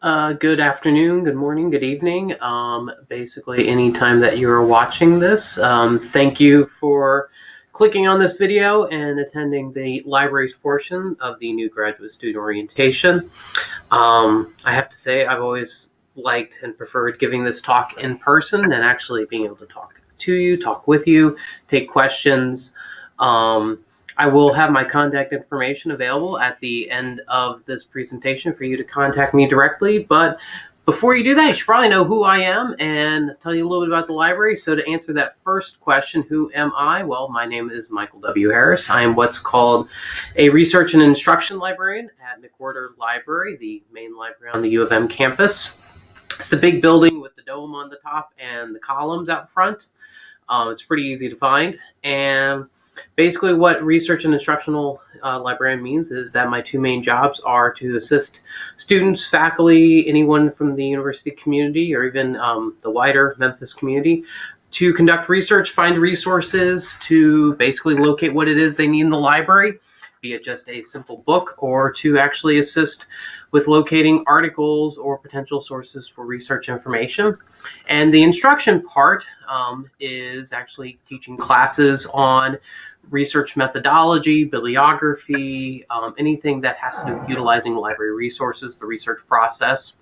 Good afternoon, good morning, good evening. Basically, anytime that you're watching this, thank you for clicking on this video and attending the libraries portion of the new graduate student orientation. I have to say, I've always liked and preferred giving this talk in person and actually being able to talk to you, talk with you, take questions. I will have my contact information available at the end of this presentation for you to contact me directly. But before you do that, you should probably know who I am and tell you a little bit about the library. So to answer that first question, who am I? Well, my name is Michael W. Harris. I am what's called a research and instruction librarian at McWhorter Library, the main library on the U of M campus. It's the big building with the dome on the top and the columns out front. It's pretty easy to find. And basically what research and instructional librarian means is that my two main jobs are to assist students, faculty, anyone from the university community, or even the wider Memphis community, to conduct research, find resources, to basically locate what it is they need in the library, be it just a simple book, or to actually assist with locating articles or potential sources for research information. And the instruction part is actually teaching classes on research methodology, bibliography, anything that has to do with utilizing library resources, the research process,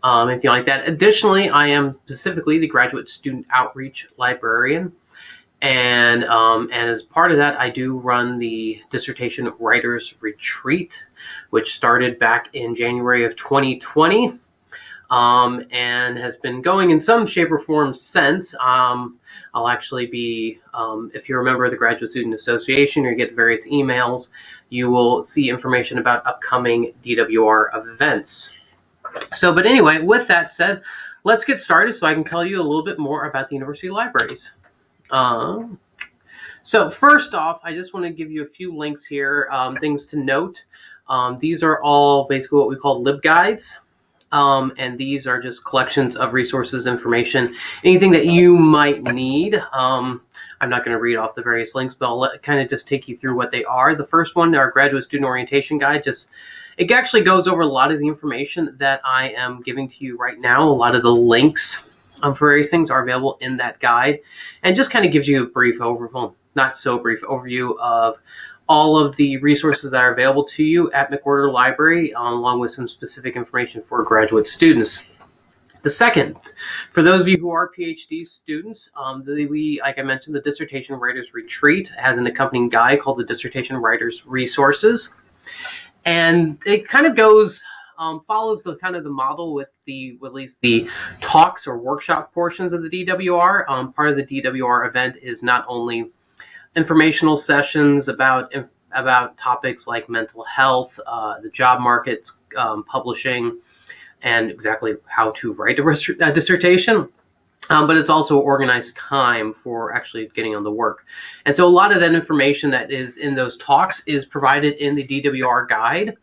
anything like that. Additionally, I am specifically the graduate student outreach librarian. And as part of that, I do run the Dissertation Writers Retreat, which started back in January of 2020, and has been going in some shape or form since. I'll actually be, if you're a member of the Graduate Student Association or you get the various emails, you will see information about upcoming DWR events. But anyway, with that said, let's get started so I can tell you a little bit more about the university libraries. So first off, I just want to give you a few links here, things to note. These are all basically what we call LibGuides. And these are just collections of resources, information, anything that you might need. I'm not going to read off the various links, but I'll kind of just take you through what they are. The first one, our Graduate Student Orientation Guide, it actually goes over a lot of the information that I am giving to you right now. A lot of the links for various things are available in that guide, and just kind of gives you a brief overview, not so brief overview of all of the resources that are available to you at McWhorter Library, along with some specific information for graduate students. The second, for those of you who are PhD students, like I mentioned, the Dissertation Writers Retreat has an accompanying guide called the Dissertation Writers Resources. And it kind of goes, follows the kind of the model with at least the talks or workshop portions of the DWR. Part of the DWR event is not only informational sessions about topics like mental health, the job market, publishing, and exactly how to write a dissertation. But it's also organized time for actually getting on the work. And so a lot of that information that is in those talks is provided in the DWR guide.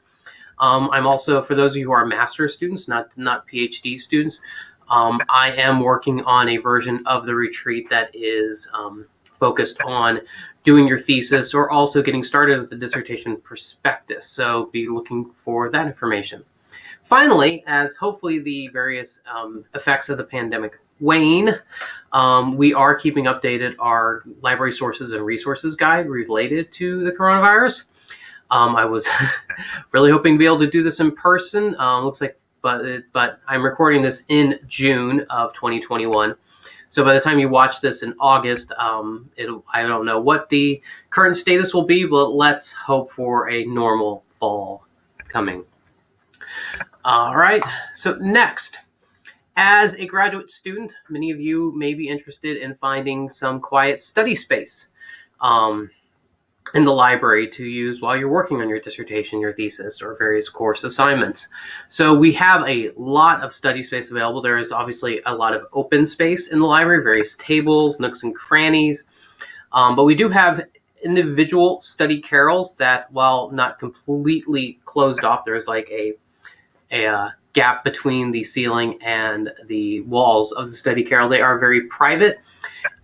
I'm also, for those of you who are master's students, not PhD students, I am working on a version of the retreat that is focused on doing your thesis or also getting started with the dissertation prospectus. So be looking for that information. Finally, as hopefully the various effects of the pandemic wane, we are keeping updated our library sources and resources guide related to the coronavirus. I was really hoping to be able to do this in person. Looks like, but I'm recording this in June of 2021. So by the time you watch this in August, I don't know what the current status will be, but let's hope for a normal fall coming. All right, so next, as a graduate student, many of you may be interested in finding some quiet study space in the library to use while you're working on your dissertation, your thesis, or various course assignments. So we have a lot of study space available. There is obviously a lot of open space in the library, various tables, nooks and crannies. But we do have individual study carrels that, while not completely closed off, there's like a gap between the ceiling and the walls of the study carrel. They are very private.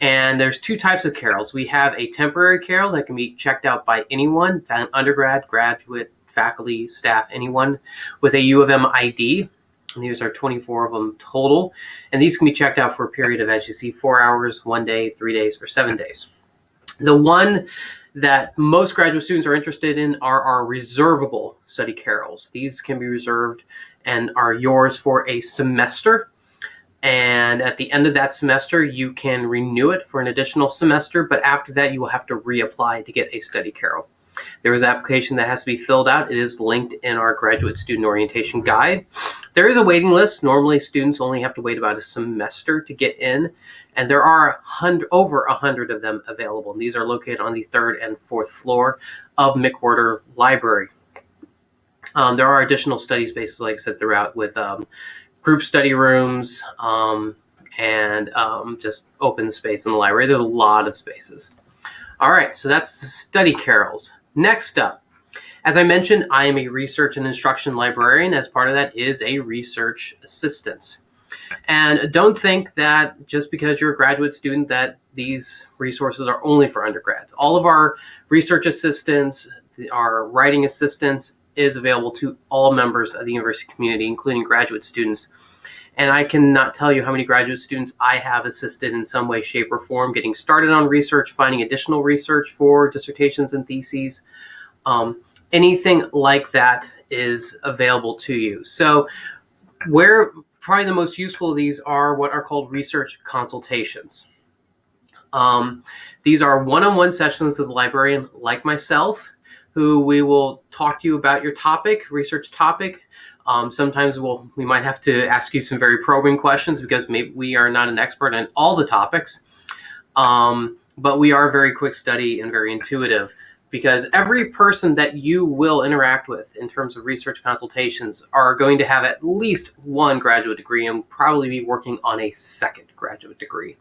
And there's two types of carrels. We have a temporary carrel that can be checked out by anyone, undergrad, graduate, faculty, staff, anyone with a U of M ID. And these are 24 of them total. And these can be checked out for a period of, as you see, 4 hours, 1 day, 3 days, or 7 days. The one that most graduate students are interested in are our reservable study carrels. These can be reserved and are yours for a semester. And at the end of that semester, you can renew it for an additional semester. But after that, you will have to reapply to get a study carrel. There is an application that has to be filled out. It is linked in our graduate student orientation guide. There is a waiting list. Normally, students only have to wait about a semester to get in, and there are over 100 of them available. And these are located on the 3rd and 4th floor of McWhorter Library. There are additional study spaces, like I said, throughout with group study rooms and just open space in the library. There's a lot of spaces. All right, so that's the study carrels. Next up, as I mentioned, I am a research and instruction librarian. As part of that is a research assistant. And don't think that just because you're a graduate student that these resources are only for undergrads. All of our research assistants, our writing assistants is available to all members of the university community, including graduate students. And I cannot tell you how many graduate students I have assisted in some way, shape, or form, getting started on research, finding additional research for dissertations and theses. Anything like that is available to you. So where probably the most useful of these are what are called research consultations. These are one-on-one sessions with the librarian like myself, who we will talk to you about your topic, research topic. Sometimes we might have to ask you some very probing questions because maybe we are not an expert in all the topics, but we are very quick study and very intuitive, because every person that you will interact with in terms of research consultations are going to have at least one graduate degree and probably be working on a second graduate degree.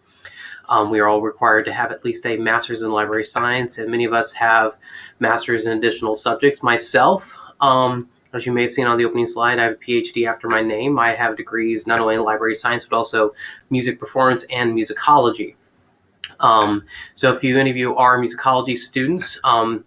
We are all required to have at least a master's in library science, and many of us have masters in additional subjects. Myself, as you may have seen on the opening slide, I have a PhD after my name. I have degrees not only in library science, but also music performance and musicology. So if any of you are musicology students, not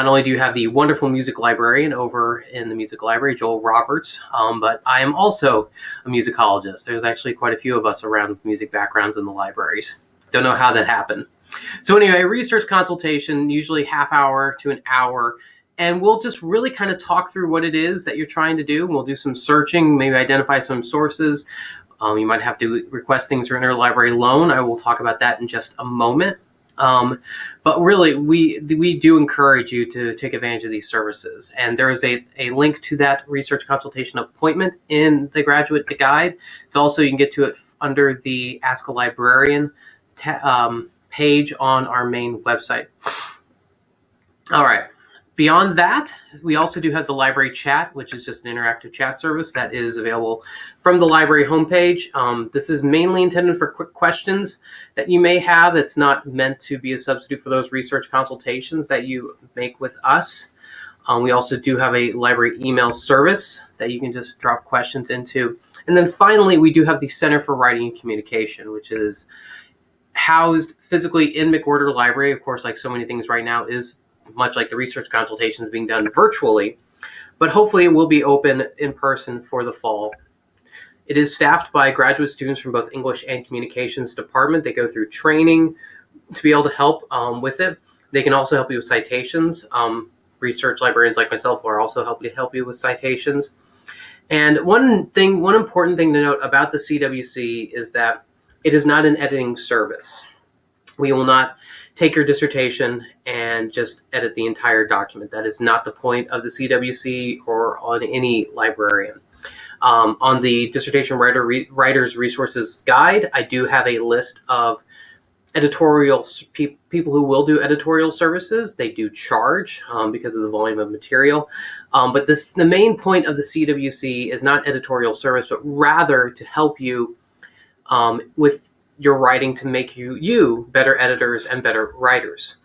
only do you have the wonderful music librarian over in the music library, Joel Roberts, but I am also a musicologist. There's actually quite a few of us around with music backgrounds in the libraries. Don't know how that happened. So anyway, a research consultation, usually half hour to an hour, and we'll just really kind of talk through what it is that you're trying to do. We'll do some searching, maybe identify some sources. You might have to request things through interlibrary loan. I will talk about that in just a moment. But really, we do encourage you to take advantage of these services. And there is a link to that research consultation appointment in the graduate guide. It's also, you can get to it under the Ask a Librarian page on our main website. All right. Beyond that, we also do have the library chat, which is just an interactive chat service that is available from the library homepage. This is mainly intended for quick questions that you may have. It's not meant to be a substitute for those research consultations that you make with us. We also do have a library email service that you can just drop questions into. And then finally, we do have the Center for Writing and Communication, which is housed physically in McWhorter Library. Of course, like so many things right now, is much like the research consultations being done virtually, but hopefully it will be open in person for the fall. It is staffed by graduate students from both English and Communications department. They go through training to be able to help with it. They can also help you with citations. Research librarians like myself are also help you with citations. And one important thing to note about the CWC is that it is not an editing service. We will not take your dissertation and just edit the entire document. That is not the point of the CWC or on any librarian. On the Dissertation Writer's Resources Guide, I do have a list of editorial people who will do editorial services. They do charge because of the volume of material. But the main point of the CWC is not editorial service, but rather to help you with your writing to make you better editors and better writers.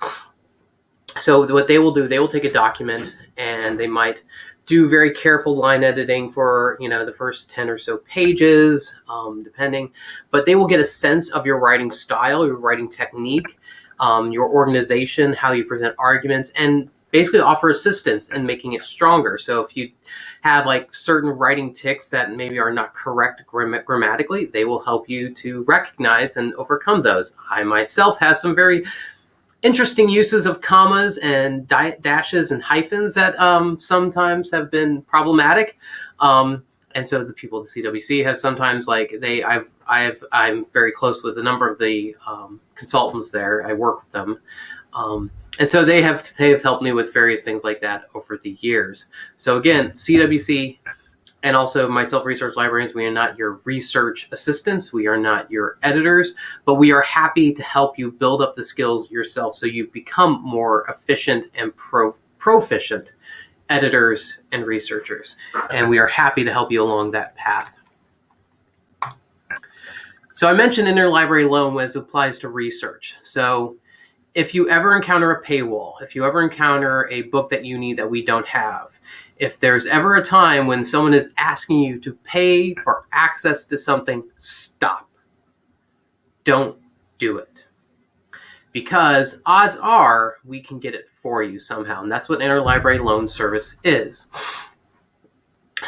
So what they will do, they will take a document and they might do very careful line editing for, the first 10 or so pages, depending, but they will get a sense of your writing style, your writing technique, your organization, how you present arguments. And basically offer assistance in making it stronger. So if you have like certain writing tics that maybe are not correct grammatically, they will help you to recognize and overcome those. I myself have some very interesting uses of commas and dashes and hyphens that sometimes have been problematic. And so the people at the CWC have sometimes I'm very close with a number of the consultants there. I work with them. And so they have helped me with various things like that over the years. So again, CWC and also myself, Research Librarians, we are not your research assistants. We are not your editors, but we are happy to help you build up the skills yourself so you become more efficient and proficient editors and researchers. And we are happy to help you along that path. So I mentioned interlibrary loan when it applies to research. So if you ever encounter a paywall, if you ever encounter a book that you need that we don't have, if there's ever a time when someone is asking you to pay for access to something, stop. Don't do it. Because odds are we can get it for you somehow. And that's what interlibrary loan service is.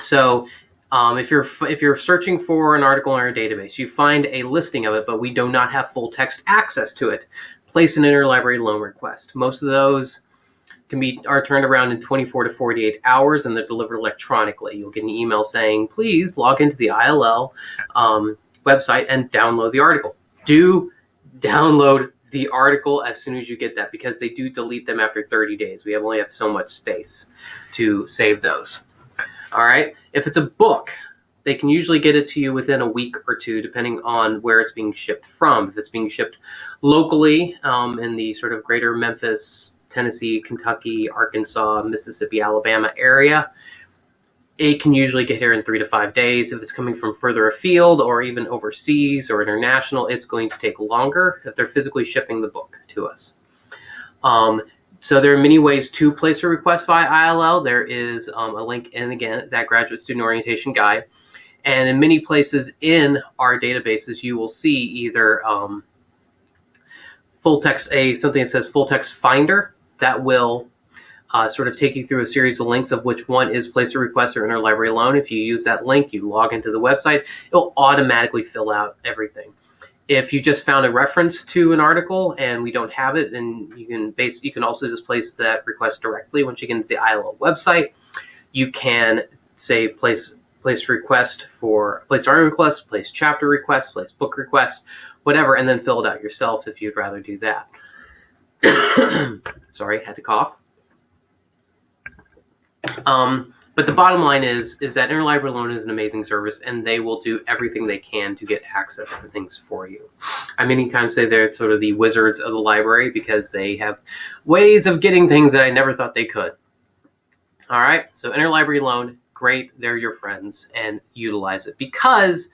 So if you're searching for an article in our database, you find a listing of it, but we do not have full text access to it, place an interlibrary loan request. Most of those are turned around in 24 to 48 hours, and they're delivered electronically. You'll get an email saying, please log into the ILL website and download the article. Do download the article as soon as you get that, because they do delete them after 30 days. We only have so much space to save those. All right. If it's a book, they can usually get it to you within a week or two, depending on where it's being shipped from. If it's being shipped locally in the sort of greater Memphis, Tennessee, Kentucky, Arkansas, Mississippi, Alabama area, it can usually get here in 3 to 5 days. If it's coming from further afield or even overseas or international, it's going to take longer if they're physically shipping the book to us. So there are many ways to place a request via ILL. There is a link in, again, that Graduate Student Orientation Guide. And in many places in our databases, you will see either full text, something that says full text finder that will sort of take you through a series of links of which one is place a request or interlibrary loan. If you use that link, you log into the website, it'll automatically fill out everything. If you just found a reference to an article and we don't have it, then you can also just place that request directly once you get into the ILL website. You can say place request for place article request, place chapter request, place book request, whatever, and then fill it out yourself if you'd rather do that. Sorry, had to cough. But the bottom line is that interlibrary loan is an amazing service, and they will do everything they can to get access to things for you. I many times say they're sort of the wizards of the library because they have ways of getting things that I never thought they could. All right, so interlibrary loan, great. They're your friends, and utilize it because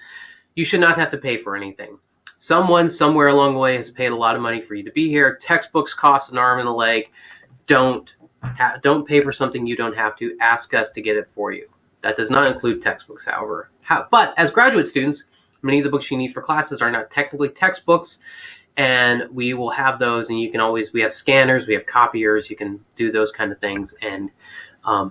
you should not have to pay for anything. Someone somewhere along the way has paid a lot of money for you to be here. Textbooks cost an arm and a leg. Don't pay for something you don't have to. Ask us to get it for you. That does not include textbooks, however. But as graduate students, many of the books you need for classes are not technically textbooks, and we will have those, and we have scanners, we have copiers, you can do those kind of things and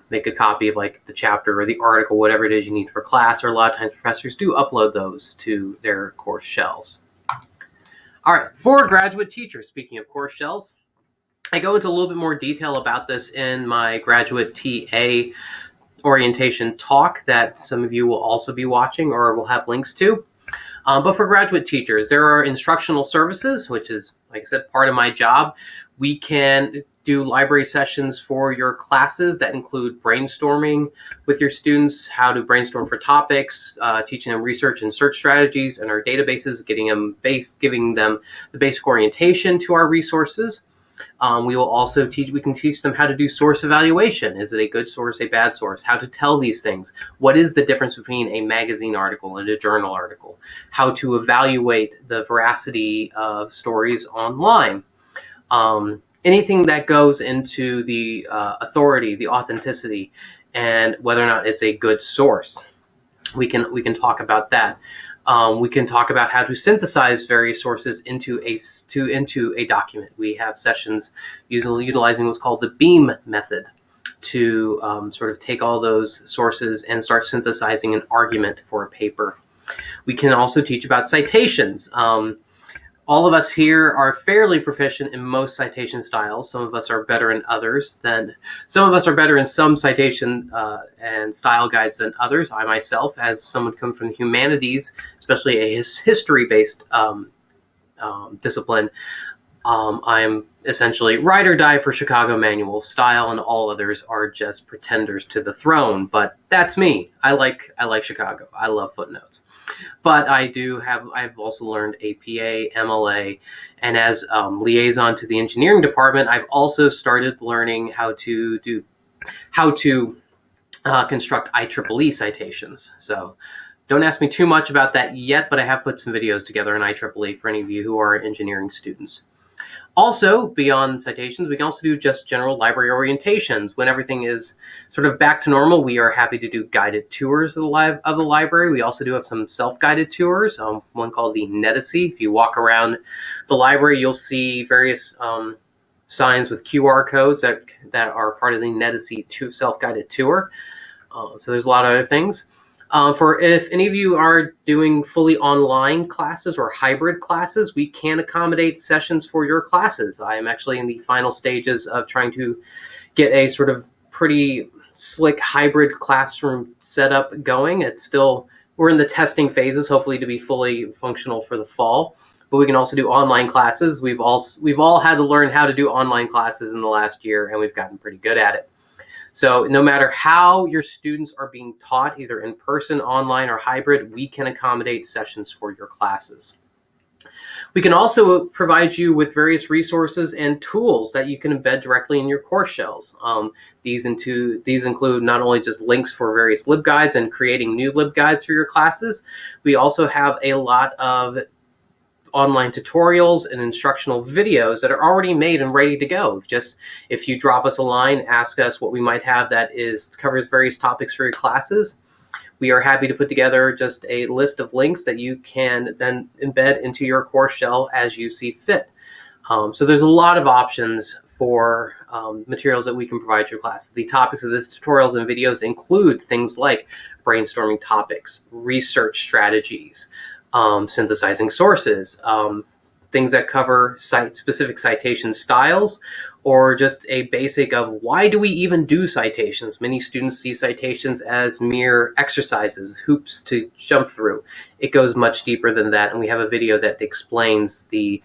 make a copy of like the chapter or the article, whatever it is you need for class, or a lot of times professors do upload those to their course shells. All right, for graduate teachers, speaking of course shells, I go into a little bit more detail about this in my graduate TA orientation talk that some of you will also be watching or will have links to. But for graduate teachers, there are instructional services, which is, like I said, part of my job. We can do library sessions for your classes that include brainstorming with your students, how to brainstorm for topics, teaching them research and search strategies in our databases, giving them the basic orientation to our resources. We will also we can teach them how to do source evaluation. Is it a good source, a bad source? How to tell these things? What is the difference between a magazine article and a journal article? How to evaluate the veracity of stories online? Anything that goes into the authority, the authenticity, and whether or not it's a good source. We can talk about that. We can talk about how to synthesize various sources into a document. We have sessions utilizing what's called the BEAM method to sort of take all those sources and start synthesizing an argument for a paper. We can also teach about citations. All of us here are fairly proficient in most citation styles. Some of us are better in others some of us are better in some citation and style guides than others. I myself, as someone coming from the humanities, especially a history-based discipline, I'm essentially ride or die for Chicago Manual style, and all others are just pretenders to the throne. But that's me. I like Chicago. I love footnotes. But I've also learned APA, MLA, and as liaison to the engineering department, I've also started learning how to construct IEEE citations. So don't ask me too much about that yet, but I have put some videos together on IEEE for any of you who are engineering students. Also, beyond citations, we can also do just general library orientations. When everything is sort of back to normal, we are happy to do guided tours of the library. We also do have some self-guided tours, one called the Nedicy. If you walk around the library, you'll see various signs with QR codes that are part of the Nedicy self-guided tour. So there's a lot of other things. For if any of you are doing fully online classes or hybrid classes, we can accommodate sessions for your classes. I am actually in the final stages of trying to get a sort of pretty slick hybrid classroom setup going. We're in the testing phases, hopefully to be fully functional for the fall. But we can also do online classes. We've all had to learn how to do online classes in the last year, and we've gotten pretty good at it. So no matter how your students are being taught, either in person, online, or hybrid, we can accommodate sessions for your classes. We can also provide you with various resources and tools that you can embed directly in your course shells. These include not only just links for various LibGuides and creating new LibGuides for your classes, we also have a lot of online tutorials and instructional videos that are already made and ready to go. If you drop us a line, ask us what we might have that covers various topics for your classes, we are happy to put together just a list of links that you can then embed into your course shell as you see fit. So there's a lot of options for materials that we can provide your class. The topics of the tutorials and videos include things like brainstorming topics, research strategies, synthesizing sources, things that cover specific citation styles, or just a basic of why do we even do citations? Many students see citations as mere exercises, hoops to jump through. It goes much deeper than that, and we have a video that explains the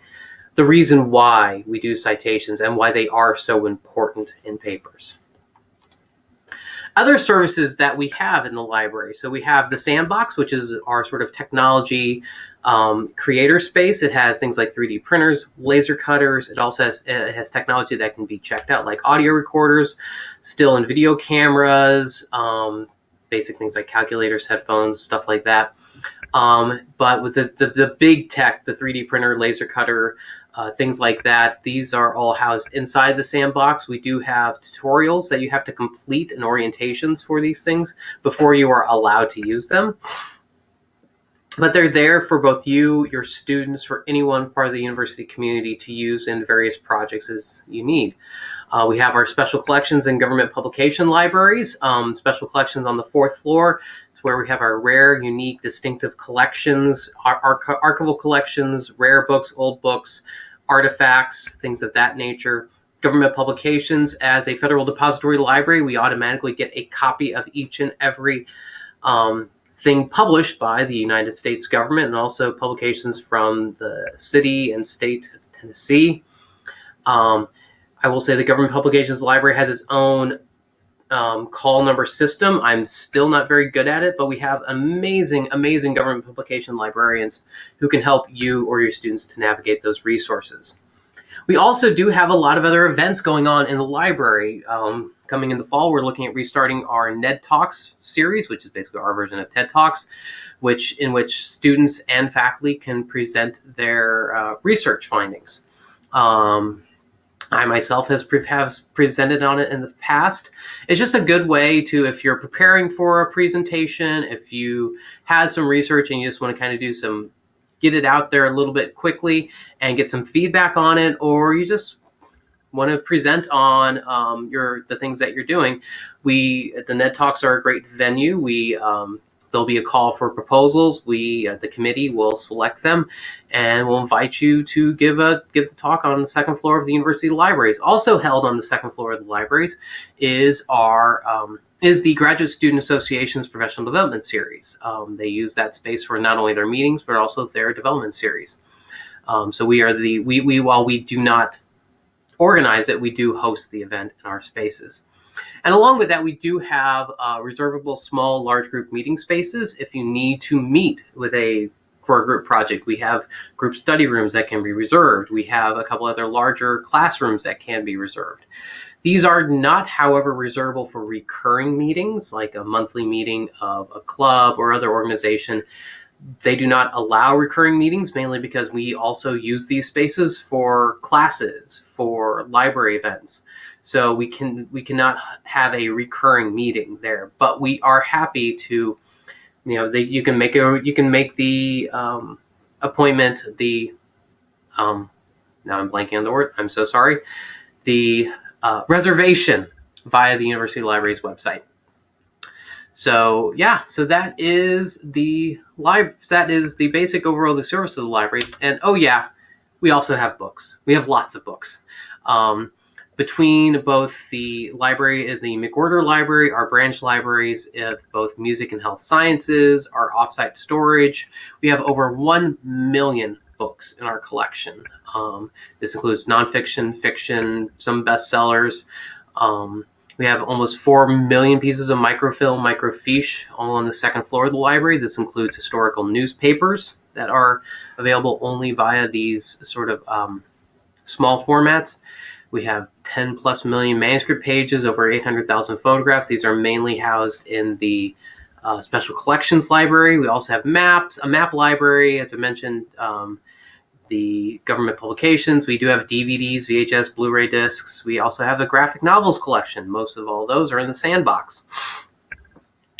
reason why we do citations and why they are so important in papers. Other services that we have in the library. So we have the Sandbox, which is our sort of technology creator space. It has things like 3D printers, laser cutters. It also has technology that can be checked out, like audio recorders, still and video cameras, basic things like calculators, headphones, stuff like that. But with the big tech, the 3D printer, laser cutter, things like that, these are all housed inside the Sandbox. We do have tutorials that you have to complete and orientations for these things before you are allowed to use them. But they're there for both you, your students, for anyone part of the university community to use in various projects as you need. We have our special collections and government publication libraries. Special collections on the 4th floor. It's where we have our rare, unique, distinctive collections, archival collections, rare books, old books, artifacts, things of that nature. Government publications. As a federal depository library, we automatically get a copy of each and every thing published by the United States government, and also publications from the city and state of Tennessee. I will say the Government Publications Library has its own call number system. I'm still not very good at it, but we have amazing government publication librarians who can help you or your students to navigate those resources. We also do have a lot of other events going on in the library. Coming in the fall, we're looking at restarting our NED Talks series, which is basically our version of TED Talks, in which students and faculty can present their research findings. I myself have presented on it in the past. It's just a good way to, if you're preparing for a presentation, if you had some research and you just want to kind of get it out there a little bit quickly and get some feedback on it, or you just want to present on the things that you're doing. The NED Talks are a great venue. There'll be a call for proposals. The committee will select them, and we'll invite you to give the talk on the second floor of the University Libraries. Also held on the second floor of the libraries is the Graduate Student Association's Professional Development Series. They use that space for not only their meetings, but also their development series. So while we do not organize it, we do host the event in our spaces. And along with that, we do have reservable small, large group meeting spaces. If you need to meet for a group project, we have group study rooms that can be reserved. We have a couple other larger classrooms that can be reserved. These are not, however, reservable for recurring meetings, like a monthly meeting of a club or other organization. They do not allow recurring meetings, mainly because we also use these spaces for classes, for library events. So we cannot have a recurring meeting there, but we are happy to, you can make the appointment, now I'm blanking on the word, I'm so sorry, the reservation via the University Library's website. So that is the basic overall the service of the libraries. And we also have books. We have lots of books. Between both the library and the McWhorter Library, our branch libraries of both music and health sciences, our offsite storage, we have over 1 million books in our collection. This includes nonfiction, fiction, some bestsellers. We have almost 4 million pieces of microfilm, microfiche, all on the second floor of the library. This includes historical newspapers that are available only via these sort of small formats. We have 10 plus million manuscript pages, over 800,000 photographs. These are mainly housed in the Special Collections Library. We also have a map library, as I mentioned, the government publications. We do have DVDs, VHS, Blu-ray discs. We also have a graphic novels collection. Most of all those are in the sandbox.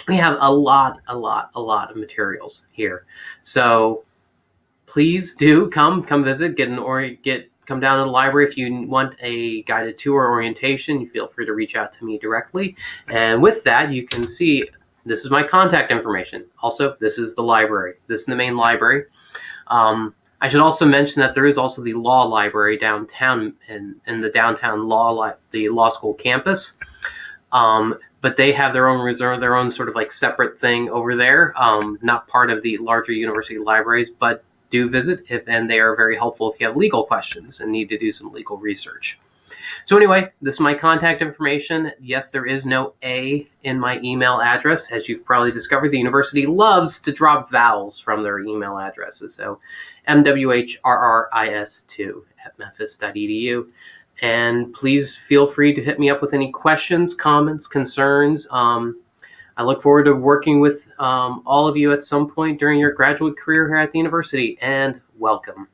We have a lot of materials here. So please do come visit, come down to the library. If you want a guided tour or orientation, you feel free to reach out to me directly. And with that, you can see this is my contact information. Also, this is the library. This is the main library. I should also mention that there is also the law library downtown in the downtown the law school campus. But they have their own sort of like separate thing over there, not part of the larger university libraries, but do visit and they are very helpful if you have legal questions and need to do some legal research. So anyway, this is my contact information. Yes, there is no A in my email address. As you've probably discovered, the university loves to drop vowels from their email addresses. So mwhrris2@memphis.edu. And please feel free to hit me up with any questions, comments, concerns. I look forward to working with all of you at some point during your graduate career here at the university, and welcome.